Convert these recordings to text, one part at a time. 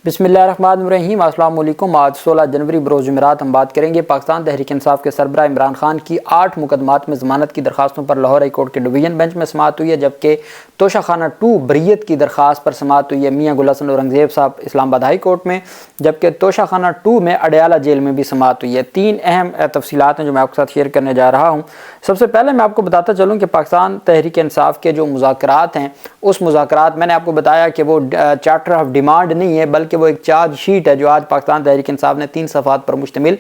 بسم اللہ الرحمن الرحیم۔ السلام علیکم۔ آج 16 جنوری بروز جمعرات ہم بات کریں گے پاکستان تحریک انصاف کے سربراہ عمران خان کی 8 مقدمات میں ضمانت کی درخواستوں پر لاہور ہائی کورٹ کے ڈویژن بینچ میں سماعت ہوئی ہے، جبکہ توشہ خانہ 2 بریت کی درخواست پر سماعت ہوئی ہے میاں گل حسن اورنگزیب صاحب اسلام آباد ہائی کورٹ میں، جبکہ توشہ خانہ 2 میں اڈیالہ جیل میں بھی سماعت ہوئی ہے۔ 3 اہم تفصیلات ہیں جو میں آپ کے ساتھ شیئر کرنے جا رہا ہوں۔ سب سے پہلے میں آپ کو بتاتا چلوں کہ پاکستان تحریک انصاف کے جو مذاکرات ہیں، اس مذاکرات میں نے آپ کو بتایا کہ وہ چارٹر آف ڈیمانڈ نہیں ہے، بلکہ وہ ایک چارج شیٹ ہے جو آج پاکستان تحریک انصاف نے 3 صفحات پر مشتمل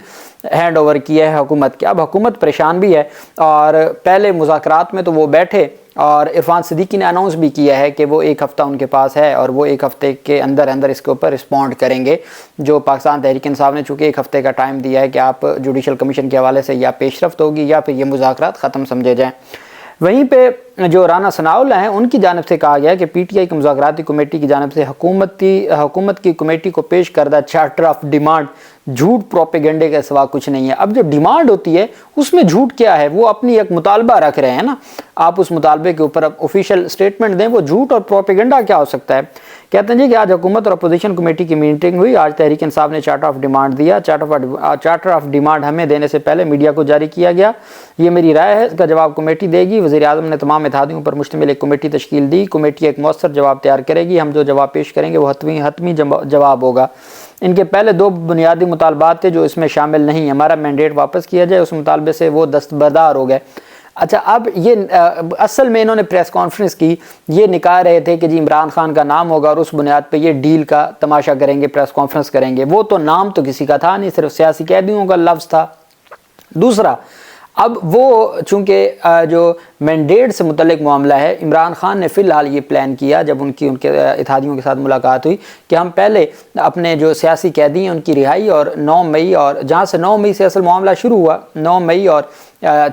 ہینڈ اوور کیا ہے حکومت کے۔ اب حکومت پریشان بھی ہے، اور پہلے مذاکرات میں تو وہ بیٹھے اور عرفان صدیقی نے اناؤنس بھی کیا ہے کہ وہ 1 ہفتہ ان کے پاس ہے اور وہ 1 ہفتے کے اندر اس کے اوپر رسپونڈ کریں گے۔ جو پاکستان تحریک انصاف نے چونکہ 1 ہفتے کا ٹائم دیا ہے کہ آپ جوڈیشل کمیشن کے حوالے سے یا پیش رفت ہوگی یا پھر یہ مذاکرات ختم سمجھے جائیں۔ وہیں پہ جو رانا ثناء اللہ ہیں، ان کی جانب سے کہا گیا کہ پی ٹی آئی کی مذاکراتی کمیٹی کی جانب سے حکومت کی کمیٹی کو پیش کردہ چارٹر آف ڈیمانڈ جھوٹ پروپیگنڈے کے سوا کچھ نہیں ہے۔ اب جو ڈیمانڈ ہوتی ہے اس میں جھوٹ کیا ہے؟ وہ اپنی ایک مطالبہ رکھ رہے ہیں نا، آپ اس مطالبے کے اوپر آفیشیل اسٹیٹمنٹ دیں، وہ جھوٹ اور پروپیگنڈا کیا ہو سکتا ہے؟ کہتے ہیں جی کہ آج حکومت اور اپوزیشن کمیٹی کی میٹنگ ہوئی، آج تحریک انصاف نے چارٹر آف ڈیمانڈ دیا۔ چارٹر آف ڈیمانڈ ہمیں دینے سے پہلے میڈیا کو جاری کیا گیا، یہ میری رائے ہے، اس کا جواب کمیٹی دے گی۔ وزیر اعظم نے تمام اتحادیوں پر مشتمل ایک کمیٹی تشکیل دی، کمیٹی ایک مؤثر جواب تیار کرے گی، ہم جو جواب پیش کریں گے وہ حتمی جواب ہوگا۔ ان کے پہلے 2 بنیادی مطالبات تھے جو اس میں شامل نہیں، ہمارا مینڈیٹ واپس کیا جائے، اس مطالبے سے وہ دستبردار ہو گئے۔ اچھا، اب یہ اصل میں انہوں نے پریس کانفرنس کی، یہ نکال رہے تھے کہ جی عمران خان کا نام ہوگا اور اس بنیاد پہ یہ ڈیل کا تماشا کریں گے، پریس کانفرنس کریں گے۔ وہ تو نام تو کسی کا تھا نہیں، صرف سیاسی قیدیوں کا لفظ تھا۔ دوسرا، اب وہ چونکہ جو مینڈیٹ سے متعلق معاملہ ہے، عمران خان نے فی الحال یہ پلان کیا جب ان کے اتحادیوں کے ساتھ ملاقات ہوئی کہ ہم پہلے اپنے جو سیاسی قیدی ہیں ان کی رہائی، اور 9 مئی اور جہاں سے 9 مئی سے اصل معاملہ شروع ہوا، 9 مئی اور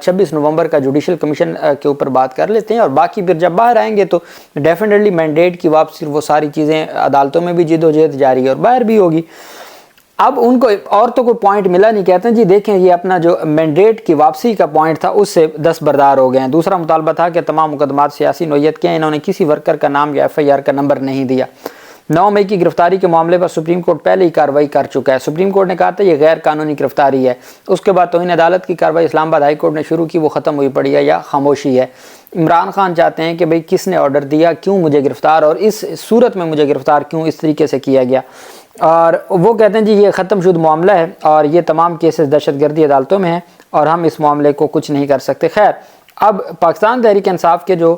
26 نومبر کا جوڈیشل کمیشن کے اوپر بات کر لیتے ہیں، اور باقی پھر جب باہر آئیں گے تو ڈیفینیٹلی مینڈیٹ کی واپسی، وہ ساری چیزیں عدالتوں میں بھی جد و جہد جاری ہے اور باہر بھی ہوگی۔ اب ان کو اور تو کوئی پوائنٹ ملا نہیں، کہتے ہیں جی دیکھیں یہ اپنا جو مینڈیٹ کی واپسی کا پوائنٹ تھا اس سے دستبردار ہو گئے ہیں۔ دوسرا مطالبہ تھا کہ تمام مقدمات سیاسی نوعیت کے ہیں، انہوں نے کسی ورکر کا نام یا FIR کا نمبر نہیں دیا۔ 9 مئی کی گرفتاری کے معاملے پر سپریم کورٹ پہلے ہی کارروائی کر چکا ہے، سپریم کورٹ نے کہا تھا یہ غیر قانونی گرفتاری ہے۔ اس کے بعد توہین عدالت کی کارروائی اسلام آباد ہائی کورٹ نے شروع کی، وہ ختم ہوئی پڑی ہے یا خاموشی ہے۔ عمران خان چاہتے ہیں کہ بھئی کس نے آرڈر دیا، کیوں مجھے گرفتار، اور اس صورت میں مجھے گرفتار کیوں اس طریقے سے کیا گیا، اور وہ کہتے ہیں جی یہ ختم شدہ معاملہ ہے اور یہ تمام کیسز دہشت گردی عدالتوں میں ہیں اور ہم اس معاملے کو کچھ نہیں کر سکتے۔ خیر، اب پاکستان تحریک انصاف کے جو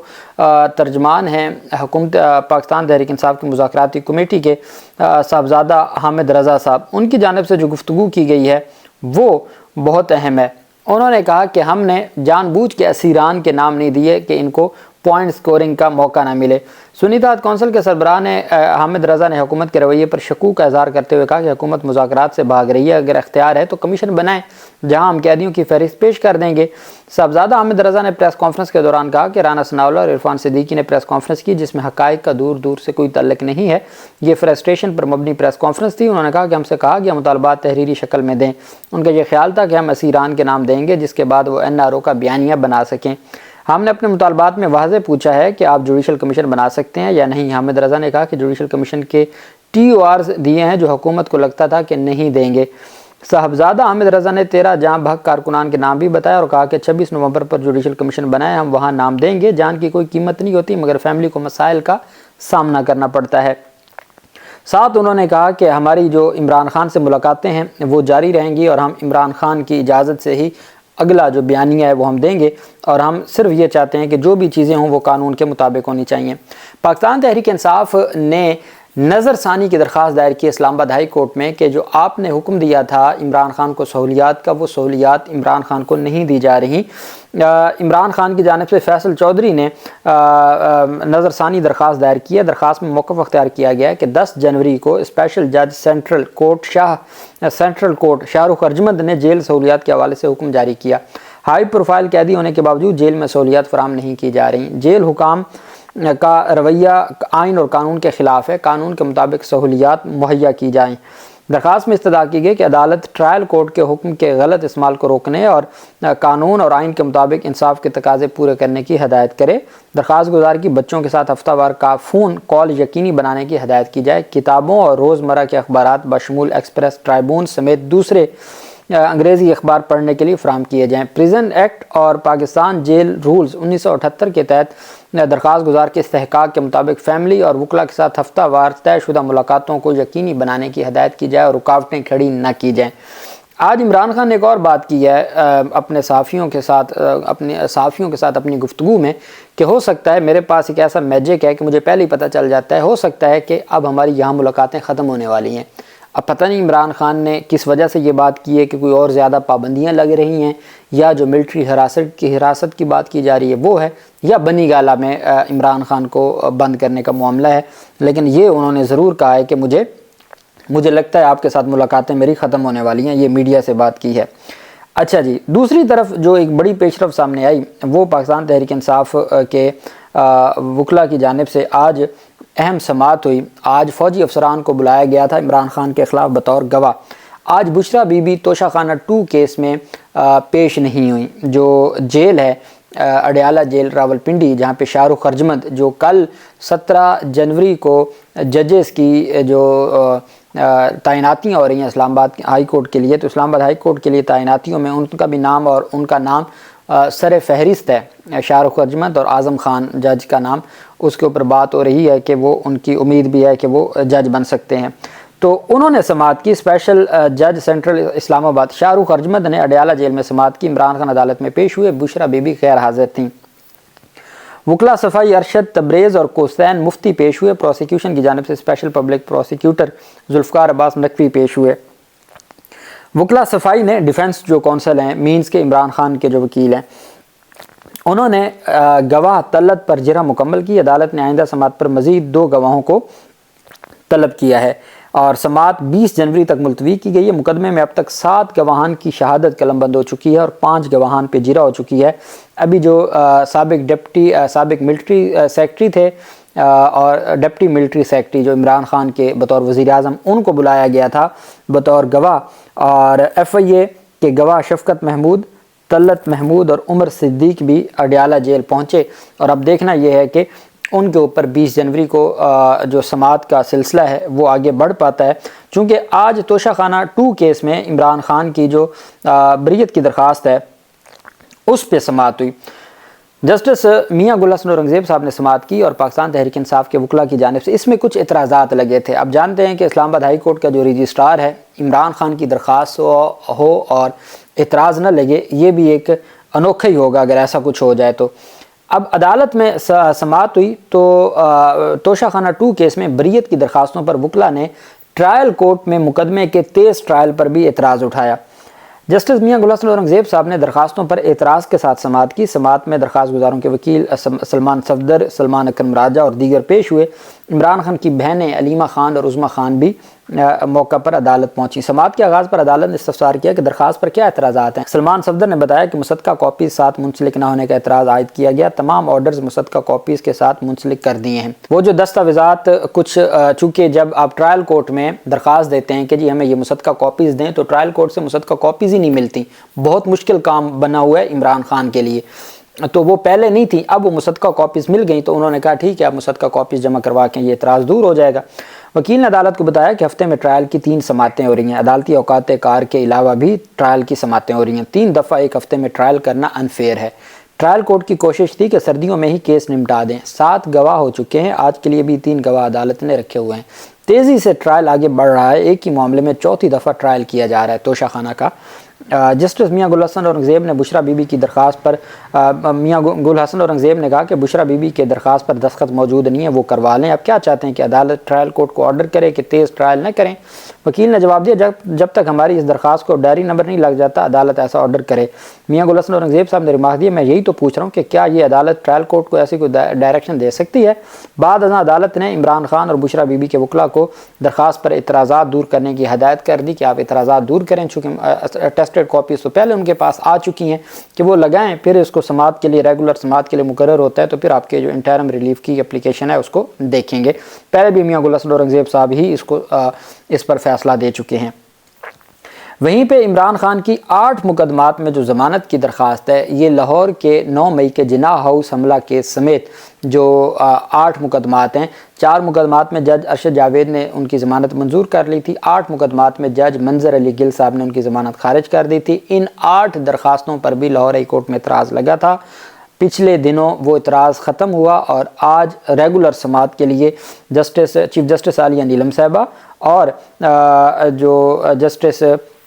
ترجمان ہیں حکومت پاکستان تحریک انصاف کی مذاکراتی کمیٹی کے صاحبزادہ حامد رضا صاحب، ان کی جانب سے جو گفتگو کی گئی ہے وہ بہت اہم ہے۔ انہوں نے کہا کہ ہم نے جان بوجھ کے اسیران کے نام نہیں دیے کہ ان کو پوائنٹ سکورنگ کا موقع نہ ملے۔ سنی اتحاد کونسل کے سربراہ نے حامد رضا نے حکومت کے رویے پر شکوک کا اظہار کرتے ہوئے کہا کہ حکومت مذاکرات سے بھاگ رہی ہے، اگر اختیار ہے تو کمیشن بنائیں جہاں ہم قیدیوں کی فہرست پیش کر دیں گے۔ صاحبزادہ حامد رضا نے پریس کانفرنس کے دوران کہا کہ رانا ثناء اللہ اور عرفان صدیقی نے پریس کانفرنس کی جس میں حقائق کا دور دور سے کوئی تعلق نہیں ہے، یہ فرسٹریشن پر مبنی پریس کانفرنس تھی۔ انہوں نے کہا کہ ہم سے کہا گیا مطالبات تحریری شکل میں دیں، ان کا یہ خیال تھا کہ ہم اسیران کے نام دیں گے جس کے بعد وہ NRO کا بیانیہ بنا سکیں۔ ہم نے اپنے مطالبات میں واضح پوچھا ہے کہ آپ جوڈیشل کمیشن بنا سکتے ہیں یا نہیں۔ حامد رضا نے کہا کہ جوڈیشل کمیشن کے TORs دیے ہیں جو حکومت کو لگتا تھا کہ نہیں دیں گے۔ صاحبزادہ حامد رضا نے 13 جاں بحق کارکنان کے نام بھی بتایا اور کہا کہ 26 نومبر پر جوڈیشل کمیشن بنائے، ہم وہاں نام دیں گے۔ جان کی کوئی قیمت نہیں ہوتی مگر فیملی کو مسائل کا سامنا کرنا پڑتا ہے۔ ساتھ انہوں نے کہا کہ ہماری جو عمران خان سے ملاقاتیں ہیں وہ جاری رہیں گی اور ہم عمران خان کی اجازت سے ہی اگلا جو بیانیہ ہے وہ ہم دیں گے، اور ہم صرف یہ چاہتے ہیں کہ جو بھی چیزیں ہوں وہ قانون کے مطابق ہونی چاہیے۔ پاکستان تحریک انصاف نے نظر ثانی کی درخواست دائر کی اسلام آباد ہائی کورٹ میں کہ جو آپ نے حکم دیا تھا عمران خان کو سہولیات کا، وہ سہولیات عمران خان کو نہیں دی جا رہی۔ عمران خان کی جانب سے فیصل چودھری نے نظر ثانی درخواست دائر کی ہے۔ درخواست میں موقف اختیار کیا گیا ہے کہ 10 جنوری کو اسپیشل جج سینٹرل کورٹ شاہ رخ ارجمند نے جیل سہولیات کے حوالے سے حکم جاری کیا۔ ہائی پروفائل قیدی ہونے کے باوجود جیل میں سہولیات فراہم نہیں کی جا رہی۔ جیل حکام کا رویہ آئین اور قانون کے خلاف ہے، قانون کے مطابق سہولیات مہیا کی جائیں۔ درخواست میں استدعا کی گئی کہ عدالت ٹرائل کورٹ کے حکم کے غلط استعمال کو روکنے اور قانون اور آئین کے مطابق انصاف کے تقاضے پورے کرنے کی ہدایت کرے۔ درخواست گزار کی بچوں کے ساتھ ہفتہ وار کا فون کال یقینی بنانے کی ہدایت کی جائے۔ کتابوں اور روزمرہ کے اخبارات بشمول ایکسپریس، ٹرائبون سمیت دوسرے انگریزی اخبار پڑھنے کے لیے فراہم کیے جائیں۔ پریزن ایکٹ اور پاکستان جیل رولز 1978 کے تحت درخواست گزار کے استحقاق کے مطابق فیملی اور وکلا کے ساتھ ہفتہ وار طے شدہ ملاقاتوں کو یقینی بنانے کی ہدایت کی جائے اور رکاوٹیں کھڑی نہ کی جائیں۔ آج عمران خان نے ایک اور بات کی ہے اپنے صحافیوں کے ساتھ اپنی گفتگو میں کہ ہو سکتا ہے میرے پاس ایک ایسا میجک ہے کہ مجھے پہلے ہی پتہ چل جاتا ہے، ہو سکتا ہے کہ اب ہماری یہاں ملاقاتیں ختم ہونے والی ہیں۔ اب پتہ نہیں عمران خان نے کس وجہ سے یہ بات کی ہے کہ کوئی اور زیادہ پابندیاں لگ رہی ہیں، یا جو ملٹری حراست کی بات کی جا رہی ہے وہ ہے، یا بنی گالہ میں عمران خان کو بند کرنے کا معاملہ ہے، لیکن یہ انہوں نے ضرور کہا ہے کہ مجھے لگتا ہے آپ کے ساتھ ملاقاتیں میری ختم ہونے والی ہیں، یہ میڈیا سے بات کی ہے۔ اچھا جی، دوسری طرف جو ایک بڑی پیش رفت سامنے آئی وہ پاکستان تحریک انصاف کے وکلا کی جانب سے آج اہم سماعت ہوئی۔ آج فوجی افسران کو بلایا گیا تھا عمران خان کے خلاف بطور گواہ۔ آج بشرا بی بی توشہ خانہ 2 کیس میں پیش نہیں ہوئی، جو جیل ہے اڈیالہ جیل راولپنڈی، جہاں پہ شاہ رخ ارجمند جو کل 17 جنوری کو ججز کی جو تعیناتیاں ہو رہی ہیں اسلام آباد ہائی کورٹ کے لیے، تو اسلام آباد ہائی کورٹ کے لیے تعیناتیوں میں ان کا بھی نام اور ان کا نام سر فہرست ہے، شاہ رخ ارجمند اور اعظم خان جج کا نام، اس کے اوپر بات ہو رہی ہے کہ وہ ان کی امید بھی ہے کہ وہ جج بن سکتے ہیں۔ تو انہوں نے سماعت کی، اسپیشل جج سینٹرل اسلام آباد شاہ رخ ارجمند نے اڈیالہ جیل میں سماعت کی۔ عمران خان عدالت میں پیش ہوئے، بشرا بی بی غیر حاضر تھیں۔ وکلا صفائی ارشد تبریز اور کوسین مفتی پیش ہوئے۔ پروسیکیوشن کی جانب سے special public prosecutor Zulfiqar Abbas Naqvi پیش ہوئے۔ وکلا صفائی نے ڈیفنس جو کونسل ہیں مینز کے عمران خان کے جو وکیل ہیں، انہوں نے گواہ طلت پر جرح مکمل کی۔ عدالت نے آئندہ سماعت پر مزید 2 گواہوں کو طلب کیا ہے اور سماعت 20 جنوری تک ملتوی کی گئی ہے۔ مقدمے میں اب تک 7 گواہان کی شہادت قلم بند ہو چکی ہے اور 5 گواہان پہ جرح ہو چکی ہے۔ ابھی جو سابق ملٹری سیکٹری تھے اور ڈپٹی ملٹری سیکٹری جو عمران خان کے بطور وزیر اعظم، ان کو بلایا گیا تھا بطور گواہ، اور ایف آئی اے کے گواہ شفقت محمود، طلت محمود اور عمر صدیق بھی اڈیالہ جیل پہنچے، اور اب دیکھنا یہ ہے کہ ان کے اوپر 20 جنوری کو جو سماعت کا سلسلہ ہے وہ آگے بڑھ پاتا ہے، چونکہ آج توشہ خانہ 2 کیس میں عمران خان کی جو بریت کی درخواست ہے اس پہ سماعت ہوئی۔ جسٹس میاں گل حسن اورنگزیب صاحب نے سماعت کی اور پاکستان تحریک انصاف کے وکلا کی جانب سے اس میں کچھ اعتراضات لگے تھے۔ اب جانتے ہیں کہ اسلام آباد ہائی کورٹ کا جو رجسٹرار ہے، عمران خان کی درخواست ہو اور اعتراض نہ لگے، یہ بھی ایک انوکھا ہی ہوگا اگر ایسا کچھ ہو جائے تو۔ اب عدالت میں سماعت ہوئی تو توشہ خانہ 2 کیس میں بریت کی درخواستوں پر وکلا نے ٹرائل کورٹ میں مقدمے کے تیز ٹرائل پر بھی اعتراض اٹھایا۔ جسٹس میاں گل حسن اورنگزیب صاحب نے درخواستوں پر اعتراض کے ساتھ سماعت کی۔ سماعت میں درخواست گزاروں کے وکیل سلمان صفدر، سلمان اکرم راجہ اور دیگر پیش ہوئے۔ عمران خان کی بہنیں علیمہ خان اور عظمیٰ خان بھی موقع پر عدالت پہنچی۔ سماعت کے آغاز پر عدالت نے استفسار کیا کہ درخواست پر کیا اعتراضات ہیں۔ سلمان صفدر نے بتایا کہ مصدقہ کاپیز ساتھ منسلک نہ ہونے کا اعتراض عائد کیا گیا، تمام آرڈرز مصدقہ کاپیز کے ساتھ منسلک کر دیے ہیں۔ وہ جو دستاویزات کچھ چونکہ جب آپ ٹرائل کورٹ میں درخواست دیتے ہیں کہ جی ہمیں یہ مصدقہ کاپیز دیں، تو ٹرائل کورٹ سے مصدقہ کاپیز ہی نہیں ملتی، بہت مشکل کام بنا ہوا ہے عمران خان کے لیے، تو وہ پہلے نہیں تھی، اب وہ مصدقہ کاپیز مل گئیں تو انہوں نے کہا ٹھیک ہے آپ مصدقہ کاپیز جمع کروا کے یہ اعتراض دور ہو جائے گا۔ وکیل نے عدالت کو بتایا کہ ہفتے میں ٹرائل کی 3 سماعتیں ہو رہی ہیں، عدالتی اوقات کار کے علاوہ بھی ٹرائل کی سماعتیں ہو رہی ہیں، 3 دفعہ ایک ہفتے میں ٹرائل کرنا انفیئر ہے۔ ٹرائل کورٹ کی کوشش تھی کہ سردیوں میں ہی کیس نمٹا دیں، 7 گواہ ہو چکے ہیں، آج کے لیے بھی 3 گواہ عدالت نے رکھے ہوئے ہیں۔ تیزی سے ٹرائل آگے بڑھ رہا ہے، ایک ہی معاملے میں 4تھی دفعہ ٹرائل کیا جا رہا ہے توشہ خانہ کا۔ جسٹس میاں گل حسن اورنگزیب نے بشرا بی بی کی درخواست پر میاں گل حسن اورنگزیب نے کہا کہ بشرا بی بی کے درخواست پر دستخط موجود نہیں ہے، وہ کروا لیں۔ اب کیا چاہتے ہیں کہ عدالت ٹرائل کورٹ کو آرڈر کرے کہ تیز ٹرائل نہ کریں؟ وکیل نے جواب دیا جب تک ہماری اس درخواست کو ڈائری نمبر نہیں لگ جاتا عدالت ایسا آرڈر کرے میاں گل حسن اورنگزیب صاحب نے ریمارک دیا، میں یہی تو پوچھ رہا ہوں کہ کیا یہ عدالت ٹرائل کورٹ کو ایسی کوئی ڈائریکشن دے سکتی ہے؟ بعد ازاں عدالت نے عمران خان اور بشرا بی بی کے وکلاء کو درخواست پر اعتراضات دور کرنے کی ہدایت کر دی کہ آپ اعتراضات دور کریں، چونکہ ٹیسٹڈ کاپیز تو پہلے ان کے پاس آ چکی ہیں کہ وہ لگائیں، پھر اس کو سماعت کے لیے ریگولر سماعت کے لیے مقرر ہوتا ہے تو پھر آپ کے جو انٹرم ریلیف کی اپلیکیشن ہے اس کو دیکھیں گے۔ پہلے بھی میاں گل حسن اورنگزیب صاحب ہی اس پر فیصلہ دے چکے ہیں۔ وہیں پہ عمران خان کی 8 مقدمات میں جو ضمانت کی درخواست ہے، یہ لاہور کے 9 مئی کے جناح ہاؤس حملہ کیس سمیت جو 8 مقدمات ہیں، 4 مقدمات میں جج ارشد جاوید نے ان کی ضمانت منظور کر لی تھی، 8 مقدمات میں جج منظر علی گل صاحب نے ان کی ضمانت خارج کر دی تھی۔ ان 8 درخواستوں پر بھی لاہور ہائی کورٹ میں اعتراض لگا تھا۔ پچھلے دنوں وہ اعتراض ختم ہوا اور آج ریگولر سماعت کے لیے چیف جسٹس عالیہ نیلم صاحبہ اور جو جسٹس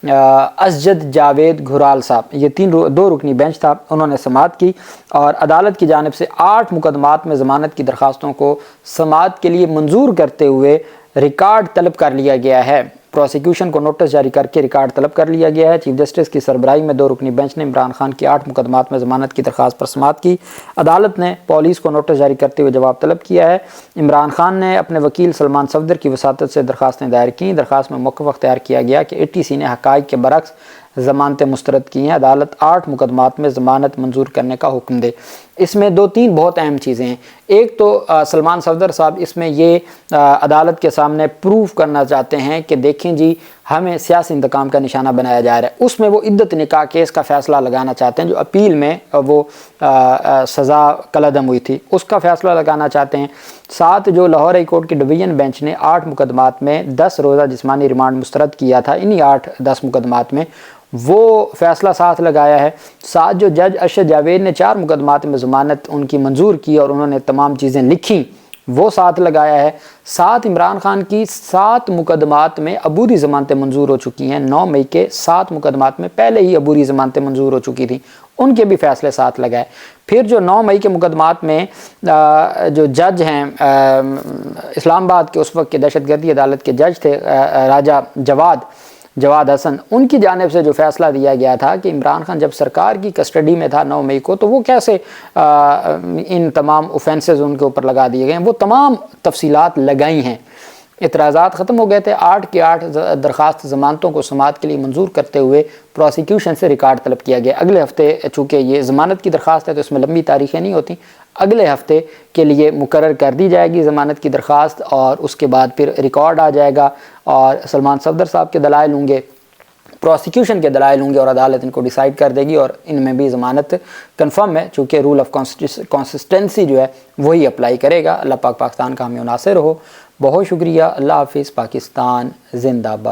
اسجد جاوید گھرال صاحب، یہ 2 رکنی بینچ تھا، انہوں نے سماعت کی اور عدالت کی جانب سے 8 مقدمات میں ضمانت کی درخواستوں کو سماعت کے لیے منظور کرتے ہوئے ریکارڈ طلب کر لیا گیا ہے۔ پروسیکیوشن کو نوٹس جاری کر کے ریکارڈ طلب کر لیا گیا ہے۔ چیف جسٹس کی سربراہی میں 2 رکنی بینچ نے عمران خان کی 8 مقدمات میں ضمانت کی درخواست پر سماعت کی۔ عدالت نے پولیس کو نوٹس جاری کرتے ہوئے جواب طلب کیا ہے۔ عمران خان نے اپنے وکیل سلمان صفدر کی وساطت سے درخواستیں دائر کیں۔ درخواست میں موقف اختیار کیا گیا کہ ATC نے حقائق کے برعکس ضمانتیں مسترد کی ہیں، عدالت 8 مقدمات میں ضمانت منظور کرنے کا حکم دے۔ اس میں 2-3 بہت اہم چیزیں ہیں۔ ایک تو سلمان صفدر صاحب اس میں یہ عدالت کے سامنے پروف کرنا چاہتے ہیں کہ دیکھیں جی ہمیں سیاسی انتقام کا نشانہ بنایا جا رہا ہے۔ اس میں وہ عدت نکاح کیس کا فیصلہ لگانا چاہتے ہیں جو اپیل میں وہ سزا کالعدم ہوئی تھی، اس کا فیصلہ لگانا چاہتے ہیں۔ ساتھ جو لاہور ہائی کورٹ کی ڈویژن بینچ نے 8 مقدمات میں 10 روزہ جسمانی ریمانڈ مسترد کیا تھا، انہی 8-10 مقدمات میں وہ فیصلہ ساتھ لگایا ہے۔ ساتھ جو جج ارشد جاوید نے 4 مقدمات میں ضمانت ان کی منظور کی اور انہوں نے تمام چیزیں لکھیں، وہ ساتھ لگایا ہے۔ ساتھ عمران خان کی 7 مقدمات میں عبوری ضمانتیں منظور ہو چکی ہیں۔ 9 مئی کے 7 مقدمات میں پہلے ہی عبوری ضمانتیں منظور ہو چکی تھیں، ان کے بھی فیصلے ساتھ لگائے۔ پھر جو 9 مئی کے مقدمات میں جو جج ہیں اسلام آباد کے اس وقت کے دہشت گردی عدالت کے جج تھے راجہ جواد حسن، ان کی جانب سے جو فیصلہ دیا گیا تھا کہ عمران خان جب سرکار کی کسٹڈی میں تھا 9 مئی کو تو وہ کیسے ان تمام اوفینسز ان کے اوپر لگا دیے گئے ہیں، وہ تمام تفصیلات لگائی ہیں۔ اعتراضات ختم ہو گئے تھے۔ 8 کی 8 درخواست ضمانتوں کو سماعت کے لیے منظور کرتے ہوئے پروسیکیوشن سے ریکارڈ طلب کیا گیا۔ اگلے ہفتے، چونکہ یہ ضمانت کی درخواست ہے تو اس میں لمبی تاریخیں نہیں ہوتی، اگلے ہفتے کے لیے مقرر کر دی جائے گی ضمانت کی درخواست اور اس کے بعد پھر ریکارڈ آ جائے گا اور سلمان صفدر صاحب کے دلائل ہوں گے، پروسیکیوشن کے دلائل ہوں گے اور عدالت ان کو ڈیسائیڈ کر دے گی اور ان میں بھی ضمانت کنفرم ہے، چونکہ رول آف کنسسٹنسی جو ہے وہی اپلائی کرے گا۔ اللہ پاک پاکستان کا ہمیں ناصر ہو۔ بہت شکریہ۔ اللہ حافظ۔ پاکستان زندہ باد۔